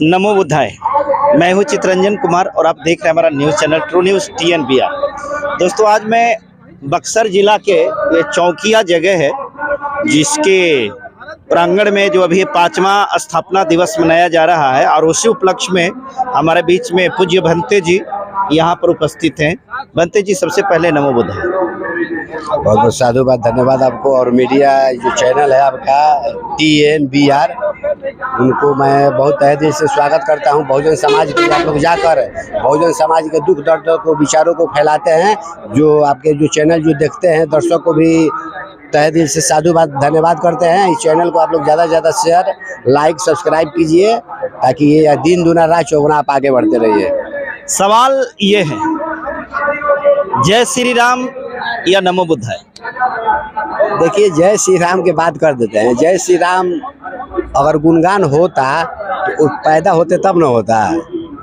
नमो बुद्धाय। मैं हूं चित्रंजन कुमार और आप देख रहे हैं हमारा news channel true news TNBR। दोस्तों, आज मैं बक्सर जिला के ये चौकिया जगह है जिसके प्रांगण में जो अभी 5वां स्थापना दिवस मनाया जा रहा है और उसी उपलक्ष्य में हमारे बीच में पूज्य भंते जी यहाँ पर उपस्थित हैं। भंते जी, सबसे पहले नमो बुद्धाय। बहुत बहुत साधुवाद, धन्यवाद आपको। और मीडिया जो चैनल है आपका TNBR, उनको मैं बहुत तहे दिल से स्वागत करता हूं। बहुजन समाज के आप लोग जाकर बहुजन समाज के दुख दर्द को, विचारों को फैलाते हैं। जो आपके जो चैनल जो देखते हैं दर्शक को भी तहे दिल से साधुवाद, धन्यवाद करते हैं। इस चैनल को आप लोग ज़्यादा से ज़्यादा शेयर, लाइक, सब्सक्राइब कीजिए ताकि ये दिन दूना रात चौगुना आप आगे बढ़ते रहिए। सवाल ये है, जय श्री राम या नमो बुद्धाय? देखिए, जय श्री राम की बात कर देते हैं। जय श्री राम अगर गुणगान होता तो पैदा होते तब न होता।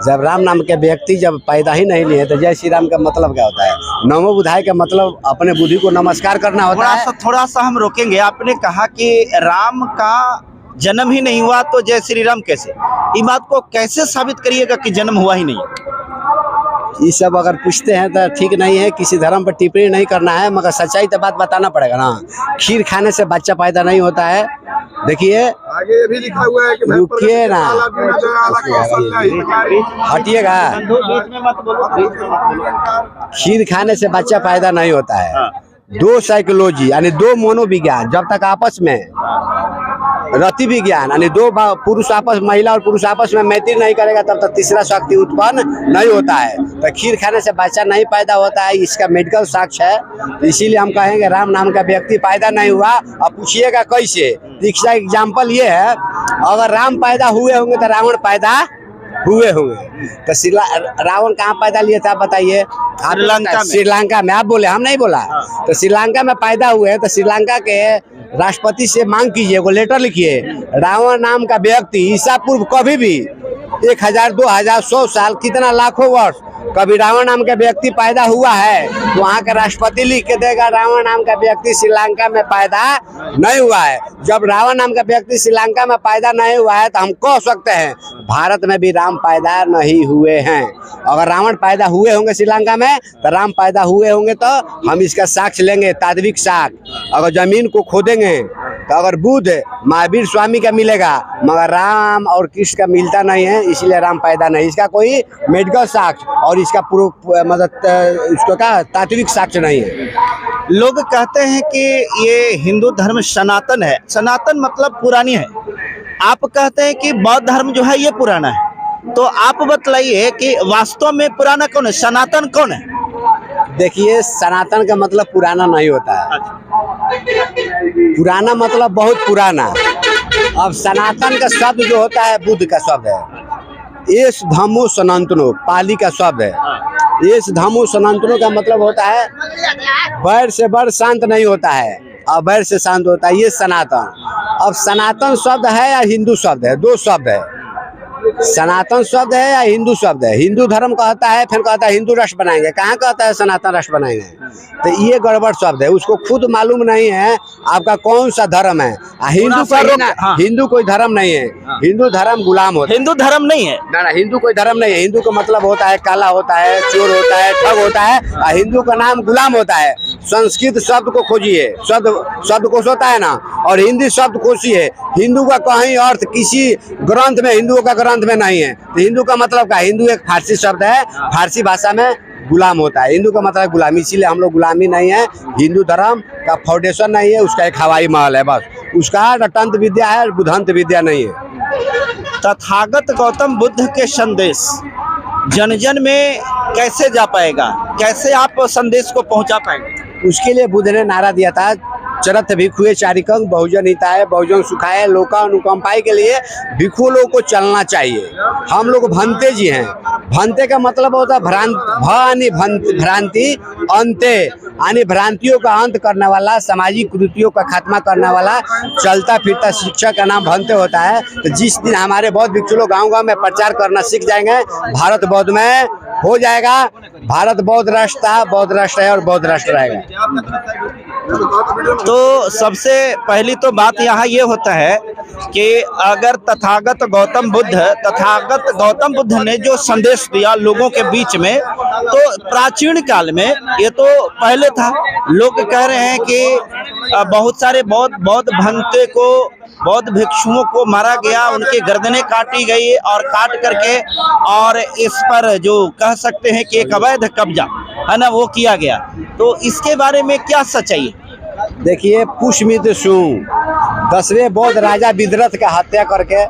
जब राम नाम के व्यक्ति जब पैदा ही नहीं लिए तो जय श्री राम का मतलब क्या होता है? नमो बुद्धाय का मतलब अपने बुद्धि को नमस्कार करना होता है। थोड़ा सा हम रोकेंगे। आपने कहा कि राम का जन्म ही नहीं हुआ तो जय श्री राम कैसे? इस बात को कैसे साबित करिएगा कि जन्म हुआ ही नहीं? ये सब अगर पूछते हैं तो ठीक नहीं है। किसी धर्म पर टिप्पणी नहीं करना है, मगर सच्चाई तो बात बताना पड़ेगा ना। खीर खाने से बच्चा पैदा नहीं होता है। देखिए, आगे भी लिखा हुआ है कि रुकिए ना, हटिएगा। खीर खाने से बच्चा पैदा नहीं होता है। दो साइकोलॉजी यानी दो मनोविज्ञान जब तक आपस में रति विज्ञान यानी दो पुरुष आपस, महिला और पुरुष आपस में मैत्री नहीं करेगा तब तक तीसरा शक्ति उत्पन्न नहीं होता है। तो खीर खाने से बच्चा नहीं पैदा होता है, इसका मेडिकल साक्ष्य है। तो इसीलिए हम कहेंगे राम नाम का व्यक्ति पैदा नहीं हुआ। अब पूछिएगा कैसे? इसका एग्जाम्पल ये है, अगर राम पैदा हुए होंगे तो रावण पैदा हुए होंगे। तो रावण कहाँ पैदा लिए थे आप बताइए? श्रीलंका में। आप बोले, हम नहीं बोला। तो श्रीलंका में पैदा हुए हैं। तो श्रीलंका के राष्ट्रपति से मांग कीजिए, वो लेटर लिखिए, रावण नाम का व्यक्ति ईसा पूर्व कभी भी 1000, 2000, 100 साल, कितना लाखों वर्ष कभी रावण नाम का व्यक्ति पैदा हुआ है तो वहाँ का राष्ट्रपति लिख के देगा रावण नाम का व्यक्ति श्रीलंका में पैदा नहीं हुआ है। जब रावण नाम का व्यक्ति श्रीलंका में पैदा नहीं हुआ है तो हम कह सकते हैं भारत में भी राम पैदा नहीं हुए हैं। अगर रावण पैदा हुए होंगे श्रीलंका में तो राम पैदा हुए होंगे तो हम इसका साक्ष्य लेंगे, तात्विक साक्ष्य। अगर जमीन को खोदेंगे तो अगर बुद्ध महावीर स्वामी का मिलेगा, मगर राम और कृष्ण का मिलता नहीं है, इसलिए राम पैदा नहीं। इसका कोई मेडिकल साक्ष्य और इसका मतलब इसको का तात्विक साक्ष्य नहीं है। लोग कहते हैं कि ये हिंदू धर्म सनातन है। सनातन मतलब पुरानी है। आप कहते हैं कि बौद्ध धर्म जो है ये पुराना है। तो आप बतलाइए कि वास्तव में पुराना कौन है, सनातन कौन है? देखिए, सनातन का मतलब पुराना नहीं होता है। पुराना मतलब बहुत पुराना। अब सनातन का शब्द जो होता है बुद्ध का शब्द है। एस धम्मो सनातनो पाली का शब्द है। एस धम्मो सनातनो का मतलब होता है बैर से बैर शांत नहीं होता है और बैर से शांत होता है, ये सनातन। अब सनातन शब्द है या हिंदू शब्द है? दो शब्द है। सनातन शब्द है या हिंदू शब्द है? हिंदू धर्म कहता है, फिर कहता है हिंदू राष्ट्र बनाएंगे। कहाँ कहता है सनातन राष्ट्र बनाएंगे? तो ये गड़बड़ शब्द है। उसको खुद मालूम नहीं है आपका कौन सा धर्म है। हिंदू का हिंदू कोई धर्म नहीं है। हिंदू धर्म गुलाम होता है। हिंदू धर्म नहीं है ना, हिंदू कोई धर्म नहीं है। हिंदू का मतलब होता है काला होता है, चोर होता है, ठग होता है। हिंदू का नाम गुलाम होता है। संस्कृत शब्द को खोजिए, शब्दकोश होता है ना, और हिंदी शब्द खोजिए। हिंदू का कहीं अर्थ किसी ग्रंथ में, हिंदुओं का ग्रंथ में नहीं है। तो हिंदू का मतलब क्या? हिंदू एक फारसी शब्द है, फारसी भाषा में गुलाम होता है। हिंदू का मतलब गुलामी, इसीलिए हम लोग गुलामी नहीं है। हिंदू धर्म का फाउंडेशन नहीं है, उसका एक हवाई महल है बस। उसका तंत्र विद्या है, बुद्धंत विद्या नहीं है। तथागत गौतम बुद्ध के संदेश जन जन में कैसे जा पाएगा? कैसे आप संदेश को पहुंचा पाएंगे? उसके लिए बुद्ध ने नारा दिया था, चरत भिक्षुए चारिकंग बहुजन हिताय बहुजन सुखाय लोका अनुकंपाई के लिए भिक्षुओं लोगों को चलना चाहिए। हम लोग भंते जी हैं। भंते का मतलब होता है भ्रांति अंते, यानी भ्रांतियों का अंत करने वाला, सामाजिक कुरीतियों का खात्मा करने वाला चलता फिरता शिक्षक का नाम भंते होता है। तो जिस दिन हमारे बौद्ध भिक्षु लोग गाँव गाँव में प्रचार करना सीख जाएंगे, भारत बौद्ध में हो जाएगा। भारत बौद्ध राष्ट्र था, बौद्ध राष्ट्र है और बौद्ध राष्ट्र रहेगा। तो सबसे पहली तो बात यहाँ ये होता है कि अगर तथागत गौतम बुद्ध ने जो संदेश दिया लोगों के बीच में, तो प्राचीन काल में ये तो पहले था। लोग कह रहे हैं कि बहुत सारे बौद्ध भंते को, बौद्ध भिक्षुओं को मारा गया, उनकी गर्दनें काटी गई और काट करके और इस पर जो कह सकते हैं कि एक अवैध कब्जा है ना वो किया गया। तो इसके बारे में क्या सच्चाई है? देखिए, पुष्यमित्र शुंग 10वें बौद्ध राजा विदरथ का हत्या करके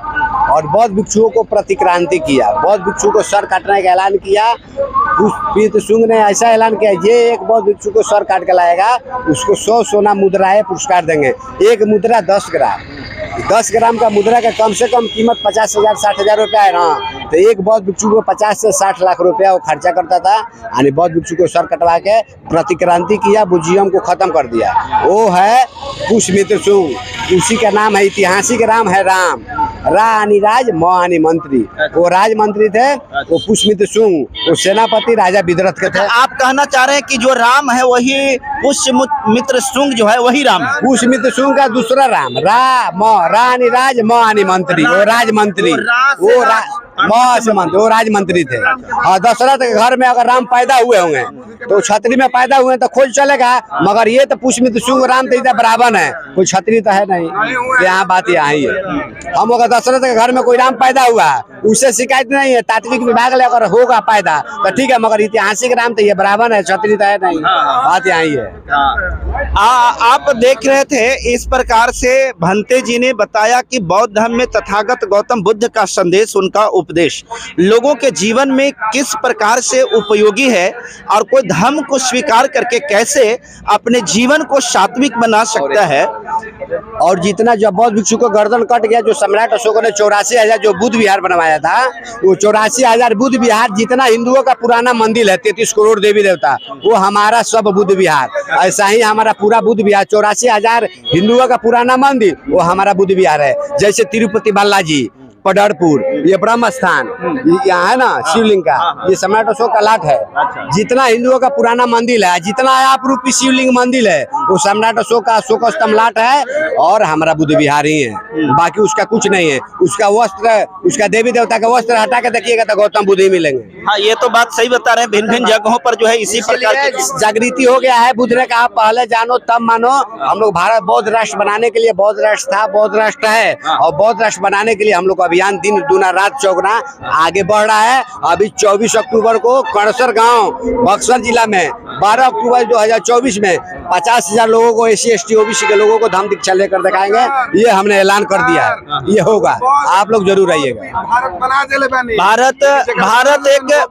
और बौद्ध भिक्षुओं को प्रतिक्रांति किया, बौद्ध भिक्षु को सर काटने का ऐलान किया। पुष्यमित्र शुंग ने ऐसा ऐलान किया, ये एक बौद्ध भिक्षु को सर काट के लाएगा उसको 100 सोना मुद्राएं पुरस्कार देंगे। एक मुद्रा 10 ग्राम, 10 ग्राम का मुद्रा का कम से कम कीमत 50,000 60,000 रुपया है ना। तो एक बौद्ध भिक्षु को 50 से 60 लाख रुपया वो खर्चा करता था। यानी बौद्ध भिक्षु को सर कटवा के प्रतिक्रांति किया, बुद्धिज्म को खत्म कर दिया। वो है पुष्यमित्र शुंग। उसी का नाम है, ऐतिहासिक नाम है राम। रा आनी राज, म आनी मंत्री। वो राज मंत्री थे, वो पुष्यमित्र शुंग, वो सेनापति राजा विदरथ के थे। आप कहना चाह रहे हैं कि जो राम है वही पुष्यमित्र शुंग जो है वही राम है? पुष्यमित्र शुंग का दूसरा राम, रानी राज, म आनी मंत्री, वो राजमंत्री, वो राजमंत्री थे। और दशरथ के घर में अगर राम पैदा हुए होंगे तो छतरी में पैदा हुए तो खोज चलेगा, मगर ये तो पुष्यमित्र शुंग राम तो बराबर है, कोई छतरी तो है नहीं। यहाँ बात यहाँ ही है। हम अगर दशरथ के घर में कोई राम पैदा हुआ उससे शिकायत नहीं है, तात्विक विभाग ले अगर होगा पैदा तो ठीक है, मगर ऐतिहासिक राम तो ये बराबर है, छतरी तो है नहीं। बात यहाँ ही है। आप देख रहे थे, इस प्रकार से भंते जी ने बताया कि बौद्ध धर्म में तथागत गौतम बुद्ध का संदेश, उनका उपदेश लोगों के जीवन में किस प्रकार से उपयोगी है और कोई धर्म को स्वीकार करके कैसे अपने जीवन को सात्विक बना सकता है। और जितना जब बौद्ध भिक्षु को गर्दन कट गया, जो सम्राट अशोक ने 84,000 जो बुद्ध विहार बनवाया था, वो 84,000 बुद्ध विहार जितना हिंदुओं का पुराना मंदिर है 33 करोड़ देवी देवता, वो हमारा सब बुद्ध विहार। ऐसा ही हमारा पूरा बुद्ध विहार 84,000 हिंदुओं का पुराना मंदिर वो हमारा बुद्ध विहार है। जैसे तिरुपति बालाजी, पडरपुर, ये ब्रह्म स्थान, यहाँ है ना शिवलिंग का, ये सम्राट अशोक का लाट है। जितना हिंदुओं का पुराना मंदिर है, जितना आप रूपी शिवलिंग मंदिर है, वो सम्राट अशोक का अशोक स्तंभ लाट है और हमारा बुद्ध विहार ही है। बाकी उसका कुछ नहीं है। उसका वस्त्र, उसका देवी देवता का वस्त्र हटा के देखिएगा तो गौतम बुद्ध ही मिलेंगे। हाँ, ये तो बात सही बता रहे हैं। भिन्न भिन्न जगहों पर जो है इसी प्रकार की जागृति हो गया है बुद्ध ने कहा पहले जानो तब मानो। हम लोग भारत बौद्ध राष्ट्र बनाने के लिए, बौद्ध राष्ट्र था, बौद्ध राष्ट्र है, और बौद्ध राष्ट्र बनाने के लिए हम लोग अभियान दिन दूना रात चौगुना आगे बढ़ रहा है। अभी 24 अक्टूबर को कणसर गांव बक्सर जिला में, 12 अक्टूबर 2024 में 50,000 लोगों को, SC ST OBC के लोगों को धम्म दीक्षा लेकर दिखाएंगे। ये हमने ऐलान कर दिया है, ये होगा, आप लोग जरूर आइएगा।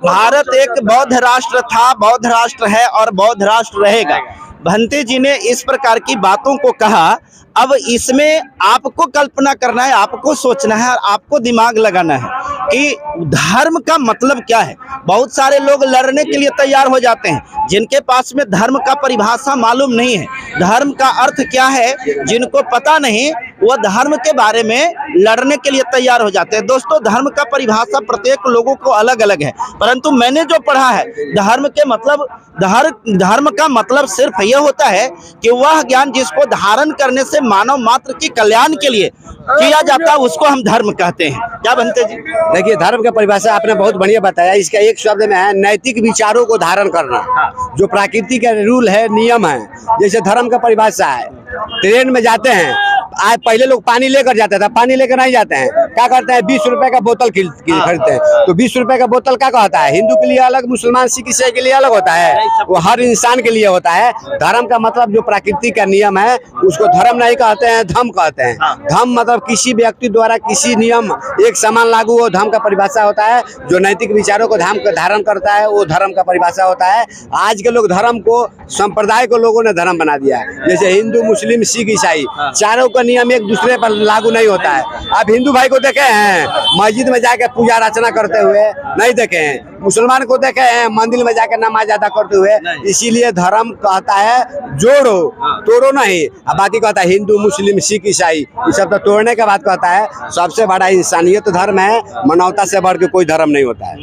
भारत एक बौद्ध राष्ट्र था, बौद्ध राष्ट्र है और बौद्ध राष्ट्र रहेगा। भंते जी ने इस प्रकार की बातों को कहा। अब इसमें आपको कल्पना करना है, आपको सोचना है और आपको दिमाग लगाना है कि धर्म का मतलब क्या है। बहुत सारे लोग लड़ने के लिए तैयार हो जाते हैं जिनके पास में धर्म का परिभाषा मालूम नहीं है, धर्म का अर्थ क्या है जिनको पता नहीं, वह धर्म के बारे में लड़ने के लिए तैयार हो जाते हैं। दोस्तों, धर्म का परिभाषा प्रत्येक लोगों को अलग अलग है, परंतु मैंने जो पढ़ा है धर्म के मतलब, धर्म का मतलब सिर्फ यह होता है कि वह ज्ञान जिसको धारण करने से मानव मात्र की कल्याण के लिए किया जाता है उसको हम धर्म कहते हैं। क्या बनते जी? देखिए, धर्म का परिभाषा आपने बहुत बढ़िया बताया। इसका एक शब्द में है नैतिक विचारों को धारण करना, जो प्रकृति का रूल है, नियम है। जैसे धर्म का परिभाषा है, ट्रेन में जाते हैं, आज पहले लोग पानी लेकर जाते थे, पानी लेकर नहीं जाते हैं, क्या करते हैं 20 रुपए का बोतल खरीदते हैं। तो 20 रुपए का बोतल क्या कहता है, हिंदू के लिए अलग, मुसलमान सिख ईसाई के लिए अलग होता है, वो हर इंसान के लिए होता है। धर्म का मतलब जो प्रकृति का नियम है उसको धर्म नहीं कहते हैं, धम्म कहते हैं। धम्म मतलब किसी व्यक्ति द्वारा किसी नियम एक समान लागू हो, धर्म का परिभाषा होता है। जो नैतिक विचारों को धारण करता है वो धर्म का परिभाषा होता है। आज के लोग धर्म को, संप्रदाय को लोगों ने धर्म बना दिया है। जैसे हिंदू, मुस्लिम, सिख, ईसाई, चारों का नियम एक दूसरे पर लागू नहीं होता है। आप हिंदू भाई को देखे हैं मस्जिद में जाके पूजा अर्चना करते हुए, नहीं देखे हैं। मुसलमान को देखे हैं मंदिर में जाके नमाज अदा करते हुए। इसीलिए धर्म कहता है जोड़ो, तोड़ो नहीं। अब बाकी कहता है हिंदू, मुस्लिम, सिख, ईसाई, ये सब तो तोड़ने का बात कहता है। सबसे बड़ा इंसानियत धर्म है, मानवता से बढ़ के कोई धर्म नहीं होता है।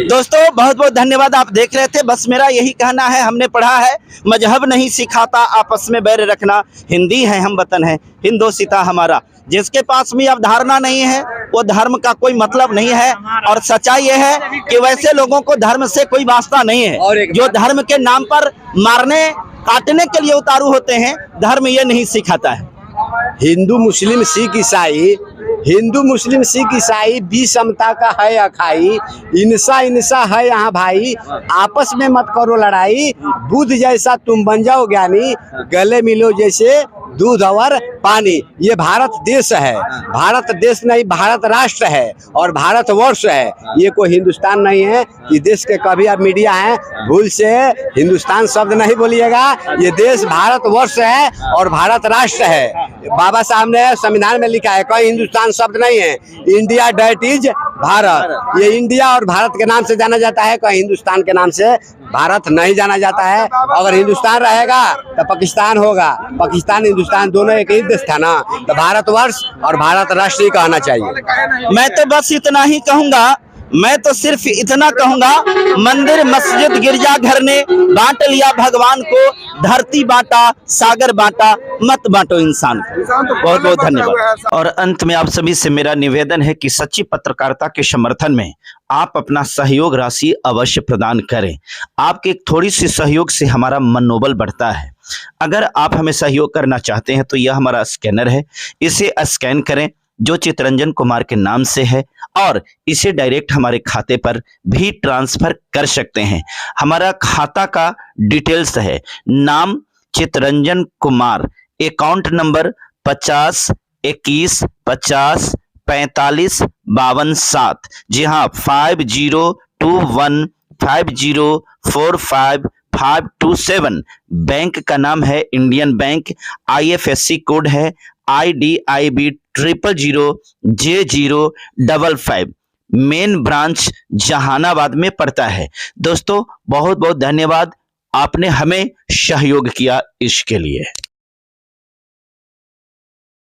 दोस्तों, बहुत बहुत धन्यवाद। आप देख रहे थे, बस मेरा यही कहना है, हमने पढ़ा है मजहब नहीं सिखाता आपस में बैर रखना, हिंदी है हम वतन है हिंदोसिता हमारा, जिसके पास भी अवधारणा नहीं है वो धर्म का कोई मतलब नहीं है। और सच्चाई यह है कि वैसे लोगों को धर्म से कोई वास्ता नहीं और है एक जो धर्म के नाम पर मारने काटने के लिए उतारू होते हैं। धर्म ये नहीं सिखाता है। हिंदू मुस्लिम सिख ईसाई, हिंदू मुस्लिम सिख ईसाई विषमता का है अखाई, इंसा इंसा है यहाँ भाई, आपस में मत करो लड़ाई, बुद्ध जैसा तुम बन जाओ ज्ञानी, गले मिलो जैसे दूध और पानी। ये भारत देश है, भारत देश नहीं भारत राष्ट्र है और भारत वर्ष है, ये कोई हिंदुस्तान नहीं है। ये देश के कभी आप मीडिया हैं भूल से हिंदुस्तान शब्द नहीं बोलिएगा। ये देश भारत वर्ष है और भारत राष्ट्र है। बाबा साहब ने संविधान में लिखा है कहीं हिंदुस्तान शब्द नहीं है, इंडिया डेट इज भारत। ये इंडिया और भारत के नाम से जाना जाता है, कहीं हिंदुस्तान के नाम से भारत नहीं जाना जाता है। अगर हिंदुस्तान रहेगा तो पाकिस्तान होगा, पाकिस्तान हिंदुस्तान दोनों एक ही देश था ना, तो भारतवर्ष और भारत राष्ट्र ही कहना चाहिए। मैं तो बस इतना ही कहूंगा, मैं तो सिर्फ इतना कहूंगा, मंदिर मस्जिद गिरजाघर ने बांट लिया भगवान को, धरती बांटा सागर बांटा, मत बांटो इंसान को। बहुत बहुत धन्यवाद। और अंत में आप सभी से मेरा निवेदन है कि सच्ची पत्रकारिता के समर्थन में आप अपना सहयोग राशि अवश्य प्रदान करें। आपके थोड़ी सी सहयोग से हमारा मनोबल बढ़ता है। अगर आप हमें सहयोग करना चाहते हैं तो यह हमारा स्कैनर है, इसे स्कैन करें जो चितरंजन कुमार के नाम से है और इसे डायरेक्ट हमारे खाते पर भी ट्रांसफर कर सकते हैं। हमारा खाता का डिटेल्स है नाम चितरंजन कुमार, अकाउंट नंबर 50 21 50 45 52 7। जी हाँ, 5021 5045 527। बैंक का नाम है इंडियन बैंक, IFSC कोड है IDIB 000J055। Main branch Jehanabad में पड़ता है। दोस्तों बहुत बहुत धन्यवाद, आपने हमें सहयोग किया इसके लिए।